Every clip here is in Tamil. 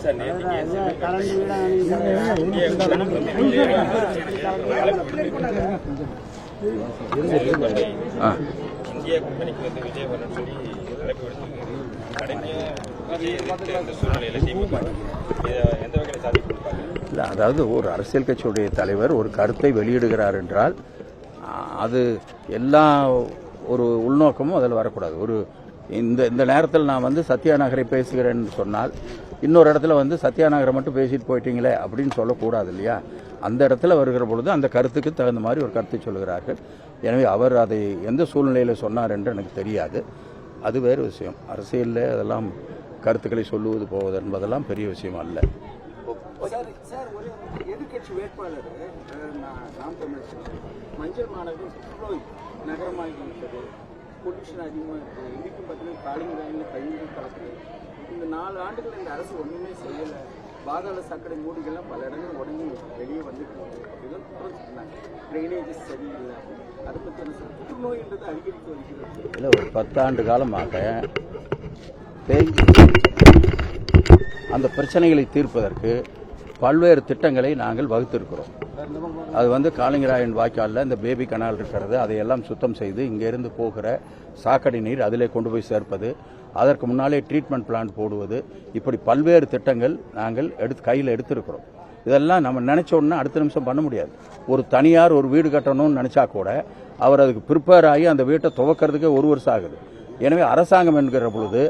இந்திய கூட்டணிக்கு வந்து விஜய் வரணும்னு சொல்லி அழைப்பு இல்லை, அதாவது ஒரு அரசியல் கட்சியுடைய தலைவர் ஒரு கருத்தை வெளியிடுகிறார் என்றால் அது எல்லா ஒரு உள்நோக்கமும் அதில் வரக்கூடாது. ஒரு இந்த நேரத்தில் நான் வந்து சத்யா நகரை பேசுகிறேன்னு சொன்னால் இன்னொரு இடத்துல வந்து சத்யா நகரை மட்டும் பேசிட்டு போயிட்டீங்களே அப்படின்னு சொல்லக்கூடாது இல்லையா? அந்த இடத்துல வருகிற பொழுது அந்த கருத்துக்கு தகுந்த மாதிரி ஒரு கருத்தை சொல்கிறார்கள். எனவே அவர் அதை எந்த சூழ்நிலையில் சொன்னார் என்று எனக்கு தெரியாது. அது வேறு விஷயம். அரசியலில் அதெல்லாம் கருத்துக்களை சொல்லுவது போவது என்பதெல்லாம் பெரிய விஷயம் அல்ல. ஒரு எதிர்கட்சி வேட்பாளர் நாம் தமிழர் மஞ்சள் மாநகரம் புற்றுநோய் நகரமாகிவிட்டது, பொல்யூஷன் அதிகமாக இருக்குது, இன்றைக்கும் பார்த்தீங்கன்னா காலிங்கராயில் கழிவு கலக்குது. இந்த 4 ஆண்டுகள் இந்த அரசு ஒன்றுமே செய்யலை. பாதாள சாக்கடை மூடிகள்லாம் பல இடங்கள் உடனே வெளியே வந்துட்டு ட்ரைனேஜஸ் சரியில்லை. அதை பற்றி புற்றுநோய்ன்றது அதிகரித்து வருகிறது. இல்லை, ஒரு 10 ஆண்டு காலமாக அந்த பிரச்சனைகளை தீர்ப்பதற்கு பல்வேறு திட்டங்களை நாங்கள் வகுத்திருக்கிறோம். அது வந்து காலிங்கராயன் வாய்க்காலில் இந்த பேபி கனால் இருக்கிறது, அதையெல்லாம் சுத்தம் செய்து இங்கேருந்து போகிற சாக்கடை நீர் அதிலே கொண்டு போய் சேர்ப்பது, அதற்கு முன்னாலே ட்ரீட்மெண்ட் பிளான்ட் போடுவது, இப்படி பல்வேறு திட்டங்கள் நாங்கள் கையில் எடுத்திருக்கிறோம். இதெல்லாம் நம்ம நினைச்சோன்னா அடுத்த நிமிஷம் பண்ண முடியாது. ஒரு தனியார் ஒரு வீடு கட்டணும்னு நினைச்சா கூட அவர் அதுக்கு ப்ரிப்பேர் ஆகி அந்த வீட்டை துவக்கிறதுக்கே 1 வருஷம் ஆகுது. எனவே அரசாங்கம் என்கிற பொழுது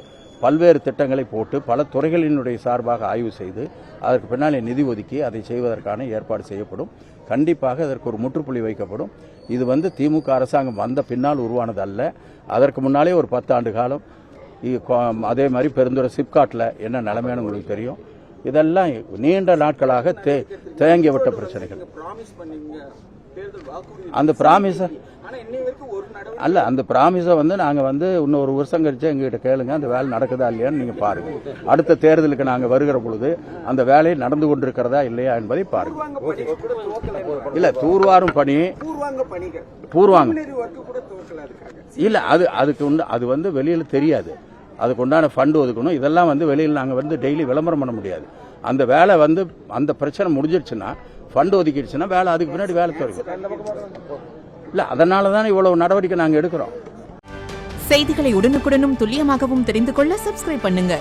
பல்வேறு திட்டங்களை போட்டு பல துறைகளினுடைய சார்பாக ஆய்வு செய்து அதற்கு பின்னாலே நிதி ஒதுக்கி அதை செய்வதற்கான ஏற்பாடு செய்யப்படும். கண்டிப்பாக அதற்கு ஒரு முற்றுப்புள்ளி வைக்கப்படும். இது வந்து திமுக அரசாங்கம் வந்த பின்னால் உருவானது அல்ல. அதற்கு முன்னாலே ஒரு 10 ஆண்டு காலம் அதே மாதிரி பெருந்துறை சிப்காட்டில் என்ன நிலைமையான உங்களுக்கு தெரியும். இதெல்லாம் நீண்ட நாட்களாக தேங்கிவிட்ட பிரச்சனைகள். அந்த பிராமிஸை அல்ல, அந்த பிராமிஸை வந்து நாங்கள் வந்து இன்னும் 1 வருஷம் கழிச்சு எங்ககிட்ட கேளுங்க, அந்த வேலை நடக்குதா இல்லையான்னு நீங்கள் பாருங்க. அடுத்த தேர்தலுக்கு நாங்கள் வருகிற பொழுது அந்த வேலை நடந்து கொண்டிருக்கிறதா இல்லையா என்பதை பாருங்க. இல்ல, தூர்வாரும் பணி பூர்வாங்க இல்ல, அது வந்து வெளியில் தெரியாது. அதுக்கு உண்டான ஃபண்டு ஒதுக்கணும். இதெல்லாம் வந்து வெளியில் நாங்கள் வந்து டெய்லி விளம்பரம் பண்ண முடியாது. அந்த வேலை வந்து அந்த பிரச்சனை முடிஞ்சிருச்சுன்னா ஃபண்டு ஒதுக்கிடுச்சுன்னா வேலை அதுக்கு பின்னாடி வேலை தொடங்கும். இல்ல, அதனால தான் இவ்வளவு நடவடிக்கை நாங்கள் எடுக்கிறோம். செய்திகளை உடனுக்குடனும் துல்லியமாகவும் தெரிந்து கொள்ள சப்ஸ்கிரைப் பண்ணுங்க.